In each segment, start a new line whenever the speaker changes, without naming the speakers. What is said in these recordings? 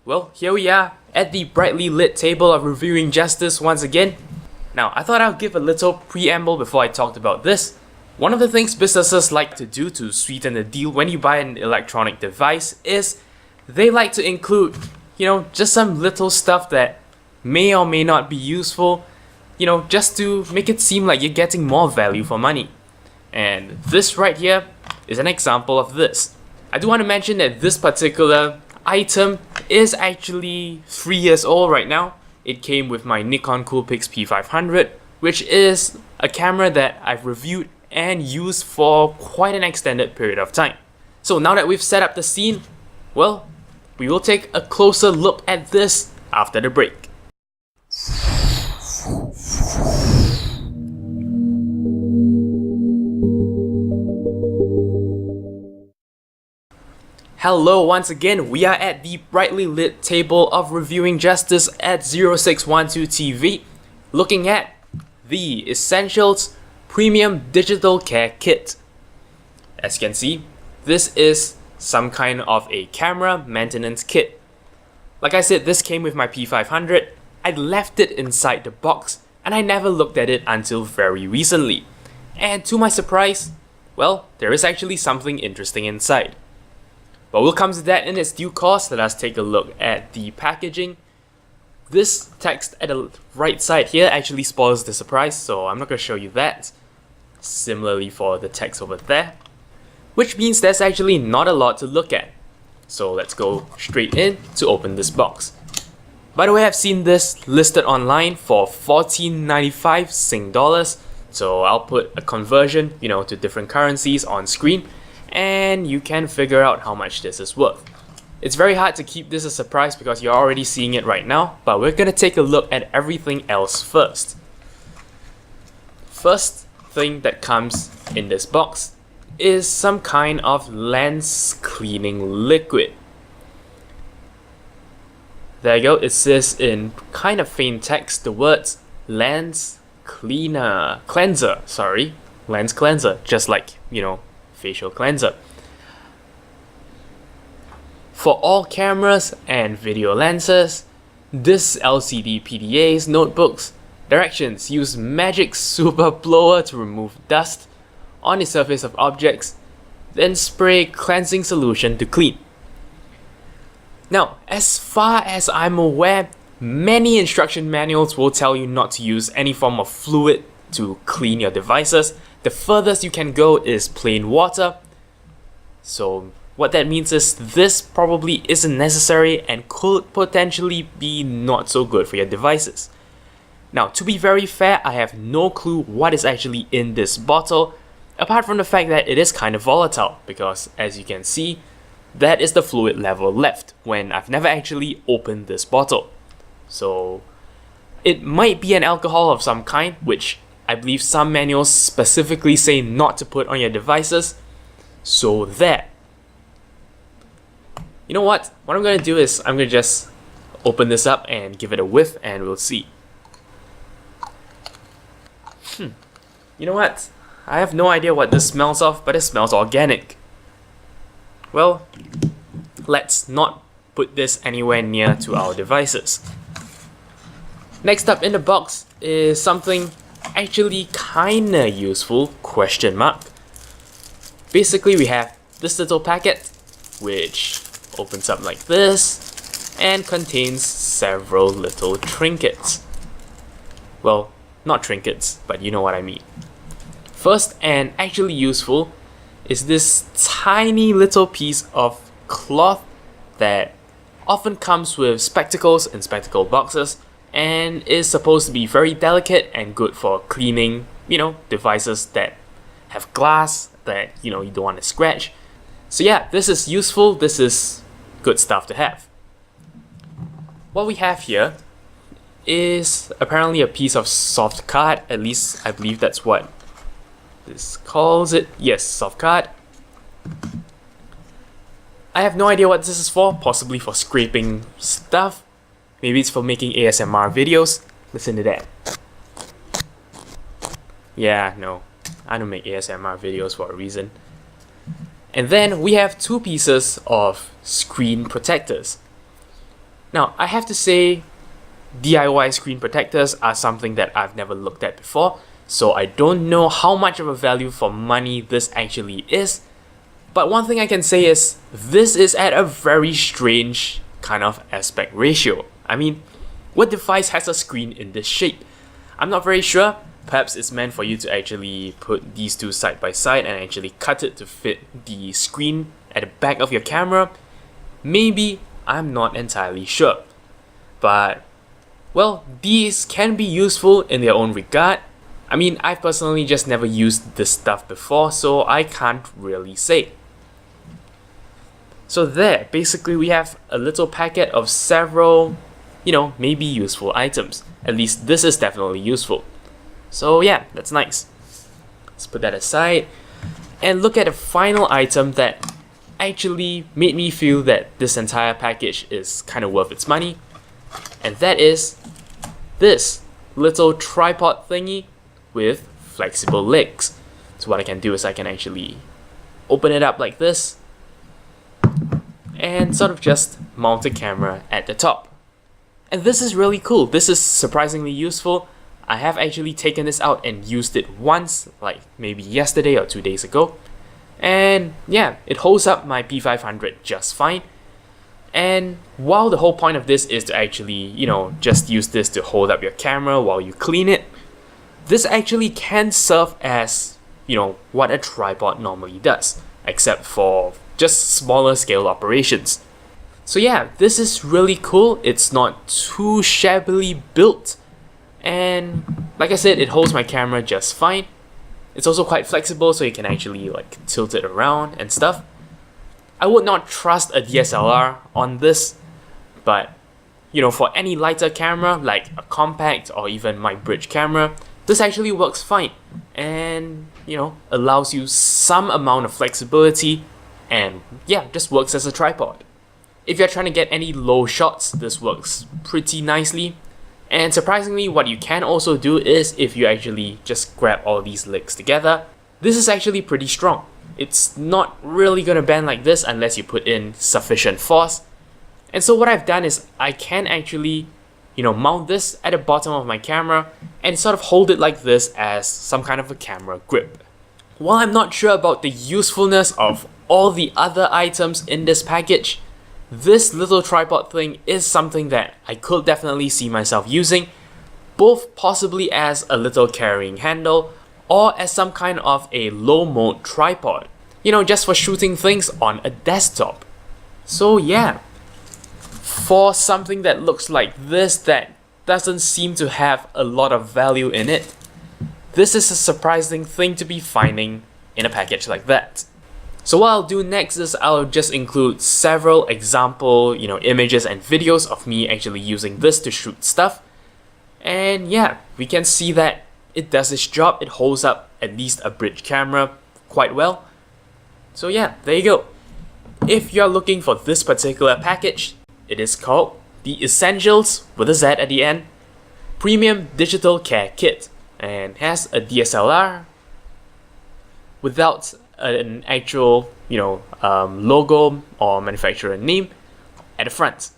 Well, here we are at the brightly lit table of reviewing justice once again. Now, I thought I'd give a little preamble before I talked about this. One of the things businesses like to do to sweeten the deal when you buy an electronic device is they like to include, just some little stuff that may or may not be useful, just to make it seem like you're getting more value for money. And this right here is an example of this. I do want to mention that this particular item is actually 3 years old right now. It came with my Nikon Coolpix P500, which is a camera that I've reviewed and used for quite an extended period of time. So now that we've set up the scene, well, we will take a closer look at this after the break. Hello once again, we are at the brightly lit table of reviewing justice at 0612 TV, looking at the Essentialz Premium Digital Care Kit. As you can see, this is some kind of a camera maintenance kit. Like I said, this came with my P500. I left it inside the box and I never looked at it until very recently. And to my surprise, well, there is actually something interesting inside. But we'll come to that in its due course. Let us take a look at the packaging. This text at the right side here actually spoils the surprise, so I'm not going to show you that. Similarly for the text over there. Which means there's actually not a lot to look at. So let's go straight in to open this box. By the way, I've seen this listed online for $14.95 Sing dollars. So I'll put a conversion, to different currencies on screen, and you can figure out how much this is worth. It's very hard to keep this a surprise because you're already seeing it right now, but we're gonna take a look at everything else first. First thing that comes in this box is some kind of lens cleaning liquid. There you go, it says in kind of faint text the words lens cleanser, just like, facial cleanser. For all cameras and video lenses, this LCD PDA's notebooks directions use magic super blower to remove dust on the surface of objects, then spray cleansing solution to clean. Now, as far as I'm aware, many instruction manuals will tell you not to use any form of fluid to clean your devices. The furthest you can go is plain water. So what that means is this probably isn't necessary and could potentially be not so good for your devices. Now, to be very fair, I have no clue what is actually in this bottle, apart from the fact that it is kind of volatile, because as you can see, that is the fluid level left when I've never actually opened this bottle. So it might be an alcohol of some kind, which I believe some manuals specifically say not to put on your devices. So there. You know what? What I'm going to do is I'm going to just open this up and give it a whiff and we'll see. You know what? I have no idea what this smells of, but it smells organic. Well, let's not put this anywhere near to our devices. Next up in the box is something actually kinda useful, ? Basically, we have this little packet, which opens up like this, and contains several little trinkets. Well, not trinkets, but you know what I mean. First, and actually useful, is this tiny little piece of cloth that often comes with spectacles and spectacle boxes, and is supposed to be very delicate and good for cleaning, devices that have glass that, you don't want to scratch. So yeah, this is useful, this is good stuff to have. What we have here is apparently a piece of soft card, at least I believe that's what this calls it. Yes, soft card. I have no idea what this is for, possibly for scraping stuff. Maybe it's for making ASMR videos. Listen to that. Yeah, no, I don't make ASMR videos for a reason. And then we have two pieces of screen protectors. Now, I have to say, DIY screen protectors are something that I've never looked at before, so I don't know how much of a value for money this actually is. But one thing I can say is, this is at a very strange kind of aspect ratio. I mean, what device has a screen in this shape? I'm not very sure. Perhaps it's meant for you to actually put these two side by side and actually cut it to fit the screen at the back of your camera. Maybe, I'm not entirely sure. But, well, these can be useful in their own regard. I mean, I've personally just never used this stuff before, so I can't really say. So there, basically we have a little packet of several, maybe useful items. At least this is definitely useful. So yeah, that's nice. Let's put that aside and look at the final item that actually made me feel that this entire package is kind of worth its money. And that is this little tripod thingy with flexible legs. So what I can do is I can actually open it up like this and sort of just mount a camera at the top. And this is really cool. This is surprisingly useful. I have actually taken this out and used it once, like maybe yesterday or 2 days ago. And yeah, it holds up my P500 just fine. And while the whole point of this is to actually, just use this to hold up your camera while you clean it, this actually can serve as, what a tripod normally does, except for just smaller scale operations. So yeah, this is really cool. It's not too shabbily built, and like I said, it holds my camera just fine. It's also quite flexible, so you can actually like tilt it around and stuff. I would not trust a DSLR on this, but for any lighter camera like a compact or even my bridge camera, this actually works fine and allows you some amount of flexibility. And yeah, just works as a tripod. If you're trying to get any low shots, this works pretty nicely. And surprisingly, what you can also do is if you actually just grab all these legs together, this is actually pretty strong. It's not really gonna bend like this unless you put in sufficient force. And so what I've done is I can actually, mount this at the bottom of my camera and sort of hold it like this as some kind of a camera grip. While I'm not sure about the usefulness of all the other items in this package, this little tripod thing is something that I could definitely see myself using, both possibly as a little carrying handle or as some kind of a low mode tripod, just for shooting things on a desktop. So yeah, for something that looks like this that doesn't seem to have a lot of value in it, this is a surprising thing to be finding in a package like that. So what I'll do next is I'll just include several example, images and videos of me actually using this to shoot stuff. And yeah, we can see that it does its job. It holds up at least a bridge camera quite well. So yeah, there you go. If you're looking for this particular package, it is called the Essentialz, with a Z at the end, Premium Digital Care Kit, and has a DSLR without an actual, logo or manufacturer name at the front.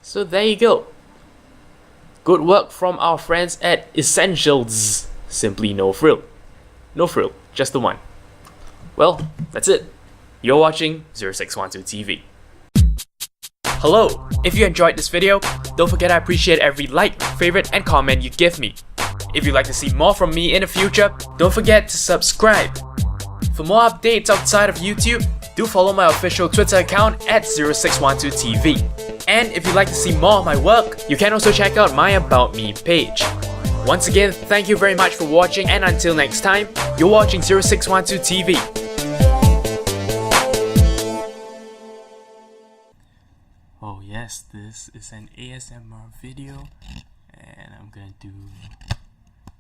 So there you go. Good work from our friends at Essentialz. Simply no frill. No frill, just the one. Well, that's it. You're watching 0612 TV. Hello! If you enjoyed this video, don't forget I appreciate every like, favorite and comment you give me. If you'd like to see more from me in the future, don't forget to subscribe. For more updates outside of YouTube, do follow my official Twitter account at 0612TV. And if you'd like to see more of my work, you can also check out my About Me page. Once again, thank you very much for watching, and until next time, you're watching 0612 TV. Oh yes, this is an ASMR video, and I'm gonna do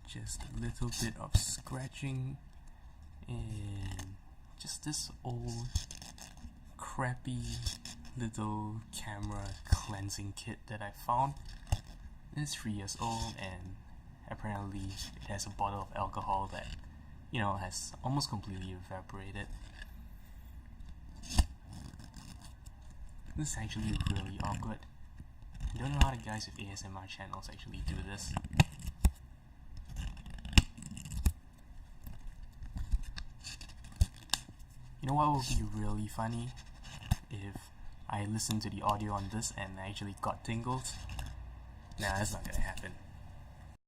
just a little bit of scratching and just this old crappy little camera cleansing kit that I found. It's 3 years old, and apparently it has a bottle of alcohol that has almost completely evaporated. This is actually really awkward. don't know how the guys with ASMR channels actually do this. You know what would be really funny? If I listened to the audio on this and I actually got tingles. Nah, that's not gonna happen.